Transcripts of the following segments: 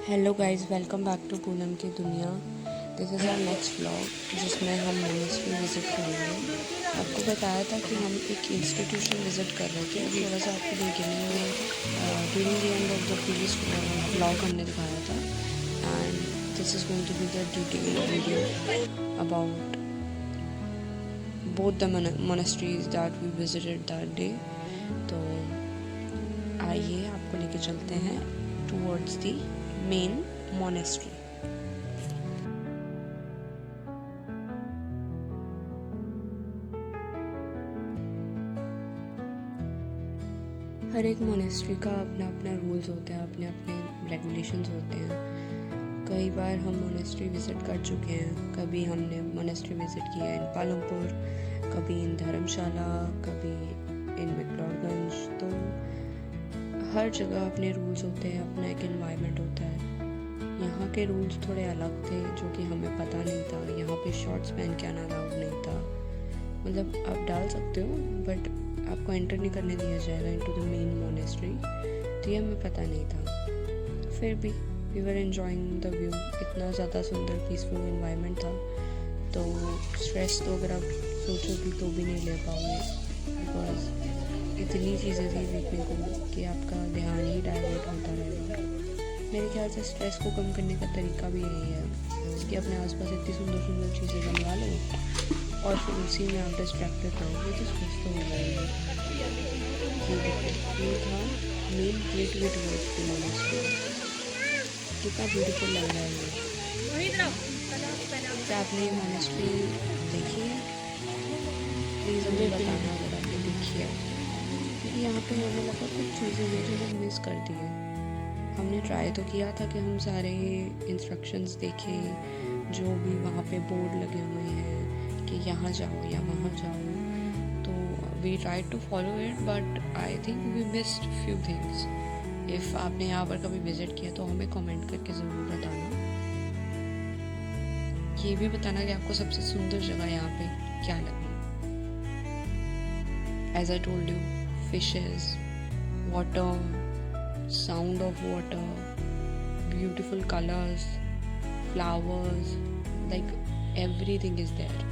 Hello guys, welcome back to Poonam की दुनिया। This is our next vlog जिसमें हम मोनेस्ट्री विज़िट करेंगे। आपको बताया था कि हम एक इंस्टीट्यूशन विज़िट कर रहे थे। थोड़ा सा आपको बिगिनिंग में during the end of the previous vlog हमने दिखाया था। And this is going to be the detailed video about both the monasteries that we visited that day. तो आइए आपको लेके चलते हैं टूवर्ड्स द मेन मोनेस्ट्री। हर एक मोनेस्ट्री का अपना अपना रूल्स होते हैं, अपने अपने रेगुलेशंस होते हैं। कई बार हम मोनेस्ट्री विज़िट कर चुके हैं। कभी हमने मोनेस्ट्री विज़िट किया है इन पालमपुर, कभी इन धर्मशाला, कभी इन मैक्लोडगंज। तो हर जगह अपने रूल्स होते हैं, अपना एक एनवायरनमेंट होता है। यहाँ के रूल्स थोड़े अलग थे जो कि हमें पता नहीं था। यहाँ पे शॉर्ट्स पहन के आना अलाउड नहीं था। मतलब आप डाल सकते हो बट आपको एंटर नहीं करने दिया जाएगा इनटू द मेन मोनेस्ट्री। तो ये हमें पता नहीं था। फिर भी we were enjoying the view. इतना ज़्यादा सुंदर पीसफुल एनवायरनमेंट था। तो स्ट्रेस तो अगर आप सोचो भी तो भी नहीं ले पाओगे, बिकॉज इतनी चीज़ें थी देखने को कि आपका ध्यान ही डाइवर्ट होता रहेगा। मेरे ख्याल से स्ट्रेस को कम करने का तरीका भी यही है कि अपने आसपास इतनी सुंदर सुंदर चीज़ें बनवा लो और फिर उसी में आप डिस्ट्रैक्टेड रहोगे तो स्ट्रेस तो होगा ही। ये था main gateway towards the monastery. कितना ब्यूटीफुल लग रहा है ये। क्या आपने ये मोनेस्ट्री देखी है? प्लीज़ हमें बताना अगर आपने देखी है, क्योंकि यहाँ पे हमें लगा कुछ चीज़ें हैं जो हम मिस कर दी है। हमने ट्राई तो किया था कि हम सारे इंस्ट्रक्शंस देखें, जो भी वहाँ पे बोर्ड लगे हुए हैं कि यहाँ जाओ या वहाँ जाओ। तो we try to follow it but I think we missed few things. If आपने यहाँ पर कभी विज़िट किया तो हमें कमेंट करके ज़रूर बताना। ये भी बताना कि आपको सबसे सुंदर जगह यहाँ पे क्या लगी। As I told you, fishes, water, sound of water, beautiful colors, flowers, like everything is there.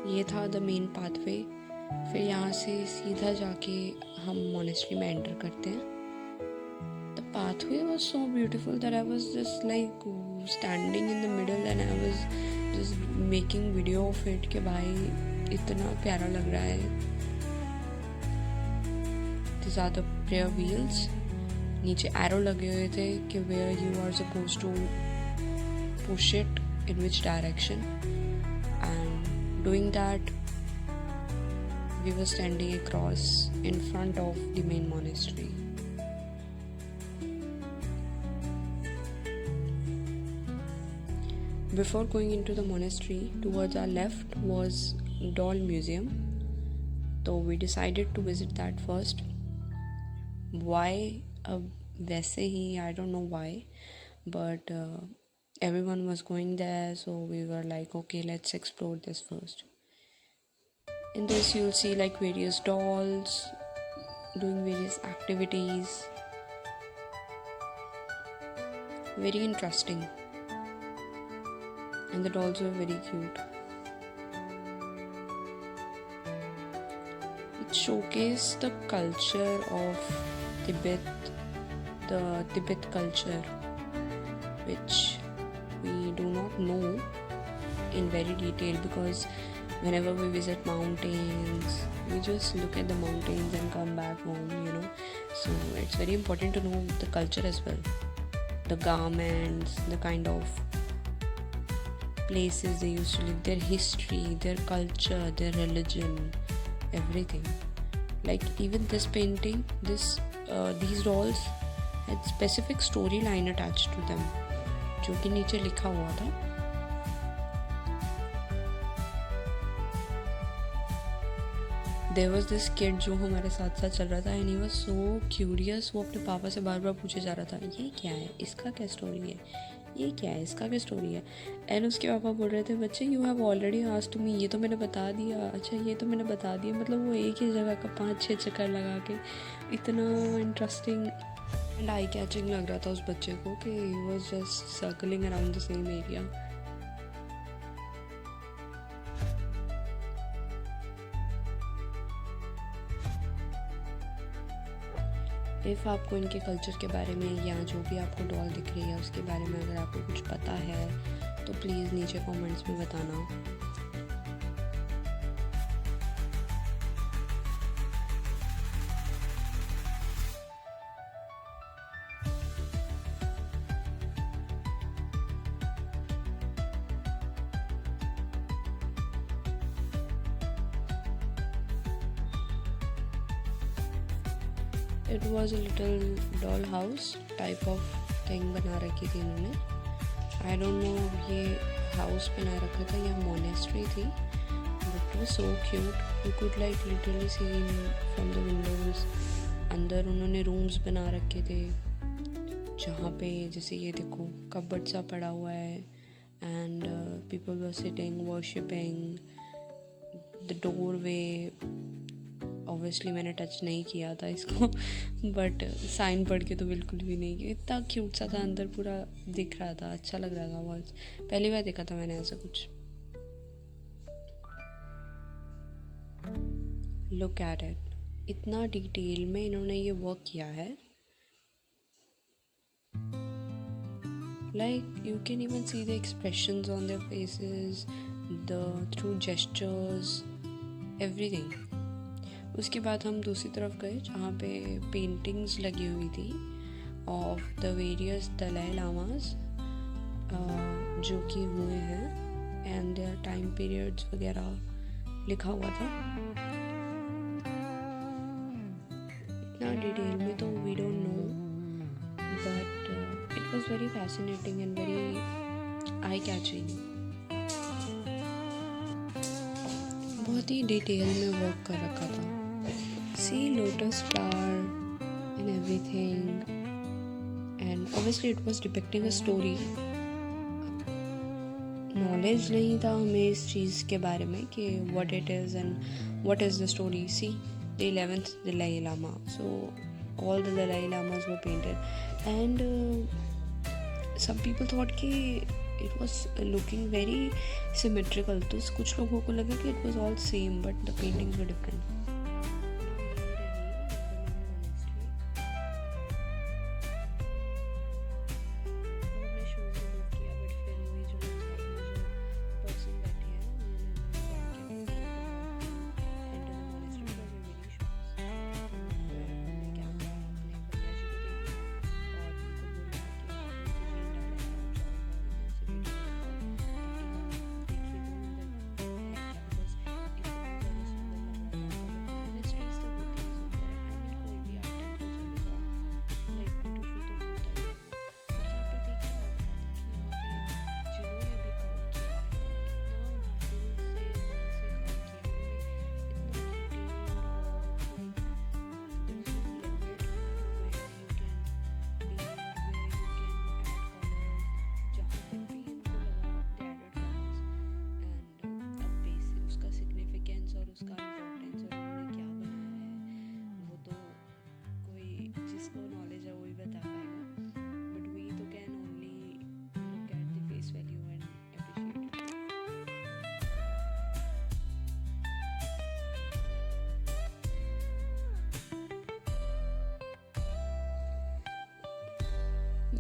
ये था द मेन पाथवे। फिर यहाँ से सीधा जाके हम मोनेस्ट्री में एंटर करते हैं। The pathway was so beautiful that I was just like standing in the middle and I was just making video of it कि भाई इतना प्यारा लग रहा है। These are the prayer wheels. नीचे एरो लगे हुए थे कि where you are supposed to push it in which direction, and doing that we were standing across in front of the main monastery. Before going into the monastery, towards our left was Doll Museum. So we decided to visit that first. Why? वैसे ही I don't know why, but everyone was going there, so we were like, okay, let's explore this first. In this you'll see like various dolls doing various activities. Very interesting. And the dolls were very cute. It showcased the culture of Tibet, the Tibet culture, which we do not know in very detail, because whenever we visit mountains, we just look at the mountains and come back home, you know. So it's very important to know the culture as well. The garments, the kind of places they used to live, their history, their culture, their religion, everything. Like even this painting, these dolls had specific storyline attached to them, जो कि नीचे लिखा हुआ था। There was this kid जो हमारे साथ साथ चल रहा था and he was so curious. वो अपने पापा से बार बार पूछे जा रहा था, ये क्या है, इसका क्या स्टोरी है, ये क्या है, इसका क्या स्टोरी है। एंड उसके पापा बोल रहे थे बच्चे you have already asked me, ये तो मैंने बता दिया, अच्छा ये तो मैंने बता दिया। मतलब वो एक ही जगह का 5-6 चक्कर लगा के इतना इंटरेस्टिंग एंड आई कैचिंग लग रहा था उस बच्चे को कि he was just circling around the same area. If आपको इनके कल्चर के बारे में या जो भी आपको डॉल दिख रही है उसके बारे में अगर आपको कुछ पता है तो प्लीज़ नीचे कमेंट्स में बताना। It was a little doll house type of thing बना रखी थी इन्होंने। आई डोंट नो ये हाउस बना रखा था या मोनेस्ट्री थी, बट वो so cute. You could like literally see from the Windows. अंदर उन्होंने रूम्स बना रखे थे जहाँ पे जैसे ये देखो कबर्ड सा पड़ा हुआ है and people were sitting worshipping the doorway. Obviously मैंने टच नहीं किया था इसको बट साइन पढ़ के तो बिल्कुल भी नहीं किया। इतना क्यूट सा था, अंदर पूरा दिख रहा था, अच्छा लग रहा था बहुत। पहली बार देखा था मैंने ऐसा कुछ। लुक एट इट, इतना डिटेल में इन्होंने ये वर्क किया है। Like you can even see the expressions on their faces, the through gestures, everything. उसके बाद हम दूसरी तरफ गए जहाँ पे पेंटिंग्स लगी हुई थी of the various Dalai llamas जो कि हुए हैं एंड देयर टाइम पीरियड्स वगैरह लिखा हुआ था। इतना डिटेल में तो we don't know, but it was very fascinating and very eye catching. बहुत ही डिटेल में वर्क कर रखा था। See lotus flower and everything, and obviously it was depicting a story. Knowledge नहीं था हमें इस चीज़ के बारे में कि what it is and what is the story. See the 11th Dalai Lama, so all the Dalai Lamas were painted and some people thought कि it was looking very symmetrical, तो कुछ लोगों को लगा कि it was all same but the paintings were different.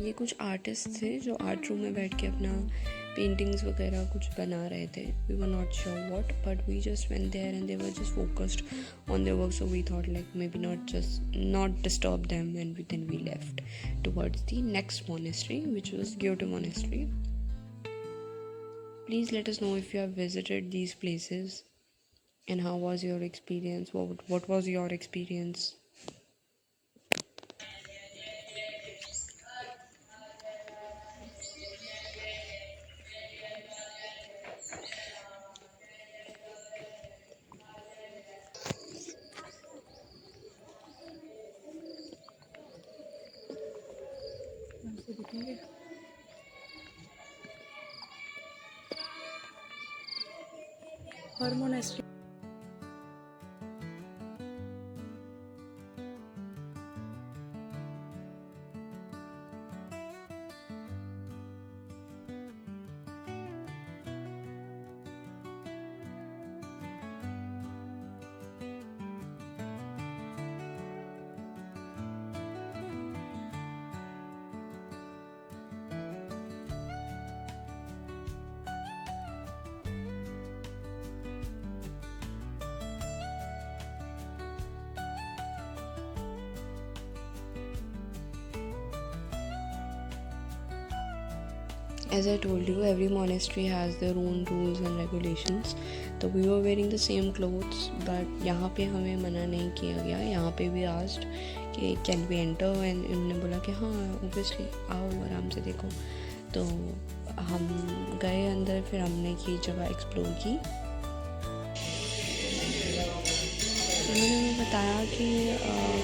ये कुछ artist थे जो आर्ट रूम में बैठ के अपना पेंटिंग्स वगैरह कुछ बना रहे थे. We were not sure what, but we just went there and they were just focused on their work, so we thought like maybe not disturb them, and then we left towards the next monastery, which was Gyoto Monastery. Please let us know if you have visited these places and how was your experience. What was your experience? Her monastery As I told you, every monastery has their own rules and regulations. तो we were wearing the same clothes, but यहाँ पे हमें मना नहीं किया गया. यहाँ पे भी asked कि can we enter, and उन्होंने बोला कि हाँ obviously आओ आराम से देखो. तो हम गए अंदर, फिर हमने ये जगह एक्सप्लोर की. उन्होंने हमें बताया कि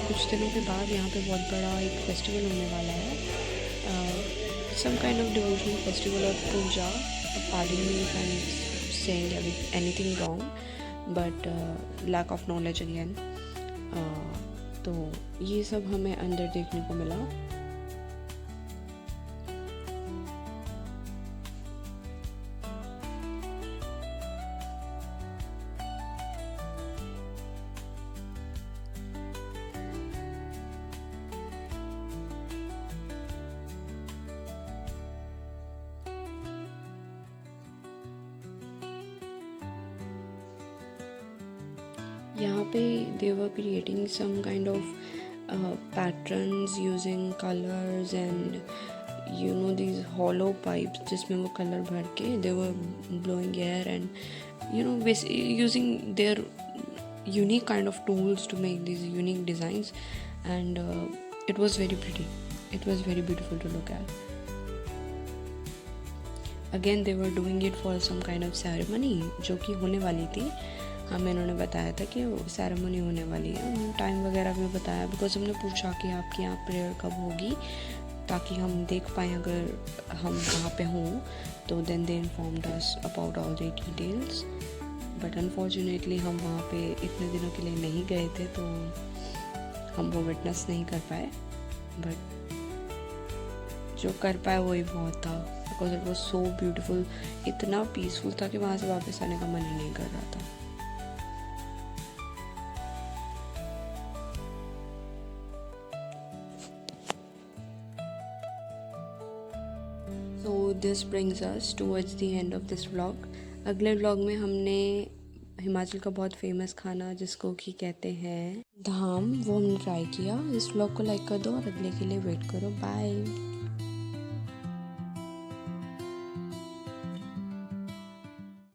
कुछ दिनों के बाद यहाँ पे बहुत बड़ा एक फेस्टिवल होने वाला है. Some kind of devotional festival or puja. Pardon me if I'm saying anything wrong, but lack of knowledge again. तो ये सब हमें अंदर देखने को मिला. यहाँ पे they were creating some kind of patterns using colors and you know these hollow pipes जिसमें वो कलर भर के they were blowing air and you know using their unique kind of tools to make these unique designs, and it was very pretty. It was very beautiful to look at. Again they were doing it for some kind of ceremony जो कि होने वाली थी. हमें इन्होंने बताया था कि सेरेमनी होने वाली है. टाइम वगैरह भी बताया, बिकॉज हमने पूछा कि आपके यहाँ प्रेयर कब होगी ताकि हम देख पाएँ अगर हम वहाँ पे हों. तो then they informed us about all the details, but unfortunately हम वहाँ पे इतने दिनों के लिए नहीं गए थे, तो हम वो विटनेस नहीं कर पाए. बट जो कर पाए वही बहुत था, because it was so beautiful. इतना पीसफुल था कि वहाँ से वापस आने का मन ही नहीं कर रहा था. So this brings us towards the end of this vlog. अगले vlog में हमने हिमाचल का बहुत फेमस खाना जिसको कि कहते हैं धाम, वो हमने ट्राई किया. इस vlog को लाइक कर दो और अगले के लिए वेट करो. बाय.